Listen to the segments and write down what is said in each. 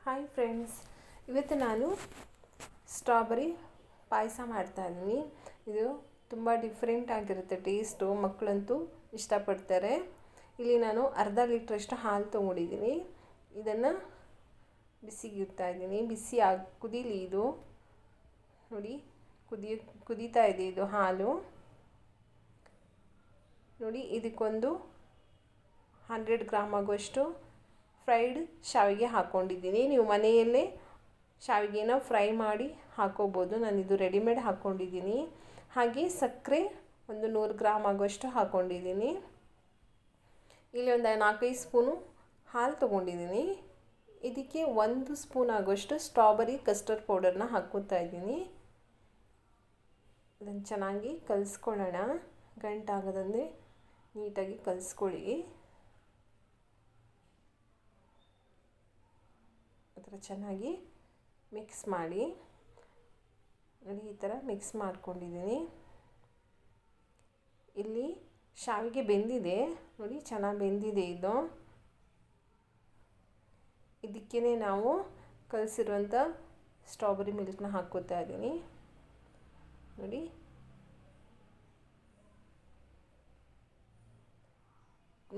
Hi friends, ಇವತ್ತು ನಾನು strawberry ಪಾಯಸ ಮಾಡ್ತಾಯಿದ್ದೀನಿ. ಇದು ತುಂಬ ಡಿಫ್ರೆಂಟ್ ಆಗಿರುತ್ತೆ ಟೇಸ್ಟು, ಮಕ್ಕಳಂತೂ ಇಷ್ಟಪಡ್ತಾರೆ. ಇಲ್ಲಿ ನಾನು ಅರ್ಧ ಲೀಟ್ರಷ್ಟು ಹಾಲು ತೊಗೊಂಡಿದ್ದೀನಿ. ಇದನ್ನು ಬಿಸಿಗೆ ಇಡ್ತಾ ಇದ್ದೀನಿ. ಕುದೀಲಿ ಇದು. ನೋಡಿ, ಕುದೀತಾ ಇದೆ ಇದು ಹಾಲು. ನೋಡಿ, ಇದಕ್ಕೊಂದು 100 ಗ್ರಾಮ್ ಆಗುವಷ್ಟು ಫ್ರೈಡ್ ಶಾವಿಗೆ ಹಾಕ್ಕೊಂಡಿದ್ದೀನಿ. ನೀವು ಮನೆಯಲ್ಲೇ ಶಾವಿಗೆನ ಫ್ರೈ ಮಾಡಿ ಹಾಕೋಬೋದು. ನಾನಿದು ರೆಡಿಮೇಡ್ ಹಾಕ್ಕೊಂಡಿದ್ದೀನಿ. ಹಾಗೆ ಸಕ್ಕರೆ ಒಂದು 100 ಗ್ರಾಮ್ ಆಗುವಷ್ಟು ಹಾಕ್ಕೊಂಡಿದ್ದೀನಿ. ಇಲ್ಲಿ ಒಂದು 4-5 ಸ್ಪೂನು ಹಾಲು ತೊಗೊಂಡಿದ್ದೀನಿ. ಇದಕ್ಕೆ 1 ಸ್ಪೂನ್ ಆಗುವಷ್ಟು ಸ್ಟ್ರಾಬೆರಿ ಕಸ್ಟರ್ಡ್ ಪೌಡರ್ನ ಹಾಕ್ಕೊತಾ ಇದ್ದೀನಿ. ಇದನ್ನು ಚೆನ್ನಾಗಿ ಕಲಿಸ್ಕೊಳ್ಳೋಣ. ಗಂಟಾಗದಂತೆ ನೀಟಾಗಿ ಕಲಿಸ್ಕೊಳ್ಳಿ. ಚೆನ್ನಾಗಿ ಮಿಕ್ಸ್ ಮಾಡಿ. ನೋಡಿ, ಈ ಥರ ಮಿಕ್ಸ್ ಮಾಡ್ಕೊಂಡಿದ್ದೀನಿ. ಇಲ್ಲಿ ಶಾವಿಗೆ ಬೆಂದಿದೆ. ನೋಡಿ, ಚೆನ್ನಾಗಿ ಬೆಂದಿದೆ ಇದು. ಇದಕ್ಕೇ ನಾವು ಕಲಸಿರುವಂಥ ಸ್ಟ್ರಾಬೆರಿ ಮಿಲ್ಕ್ನ ಹಾಕ್ಕೋತಾ ಇದ್ದೀನಿ. ನೋಡಿ,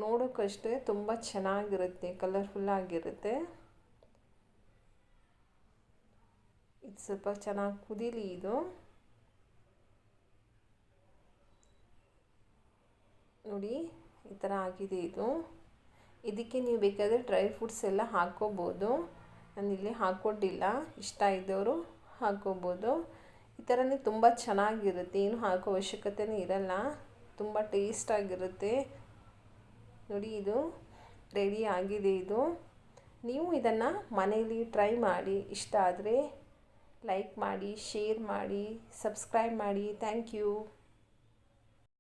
ನೋಡೋಕ್ಕಷ್ಟೇ ತುಂಬ ಚೆನ್ನಾಗಿರುತ್ತೆ, ಕಲರ್ಫುಲ್ಲಾಗಿರುತ್ತೆ. ಇದು ಸ್ವಲ್ಪ ಚೆನ್ನಾಗಿ ಕುದೀಲಿ ಇದು. ನೋಡಿ, ಈ ಥರ ಆಗಿದೆ ಇದು. ಇದಕ್ಕೆ ನೀವು ಬೇಕಾದರೆ ಡ್ರೈ ಫ್ರೂಟ್ಸ್ ಎಲ್ಲ ಹಾಕ್ಕೋಬೋದು. ನಾನಿಲ್ಲಿ ಹಾಕ್ಕೊಂಡಿಲ್ಲ. ಇಷ್ಟ ಇದ್ದವರು ಹಾಕ್ಕೋಬೋದು. ಈ ಥರನೇ ತುಂಬ ಚೆನ್ನಾಗಿರುತ್ತೆ. ಏನು ಹಾಕೋ ಅವಶ್ಯಕತೆಯೇ ಇರಲ್ಲ. ತುಂಬ ಟೇಸ್ಟಾಗಿರುತ್ತೆ. ನೋಡಿ, ಇದು ರೆಡಿ ಆಗಿದೆ ಇದು. ನೀವು ಇದನ್ನು ಮನೆಯಲ್ಲಿ ಟ್ರೈ ಮಾಡಿ. ಇಷ್ಟ ಆದರೆ ಲೈಕ್ ಮಾಡಿ, ಶೇರ್ ಮಾಡಿ, ಸಬ್ಸ್ಕ್ರೈಬ್ ಮಾಡಿ. Thank you.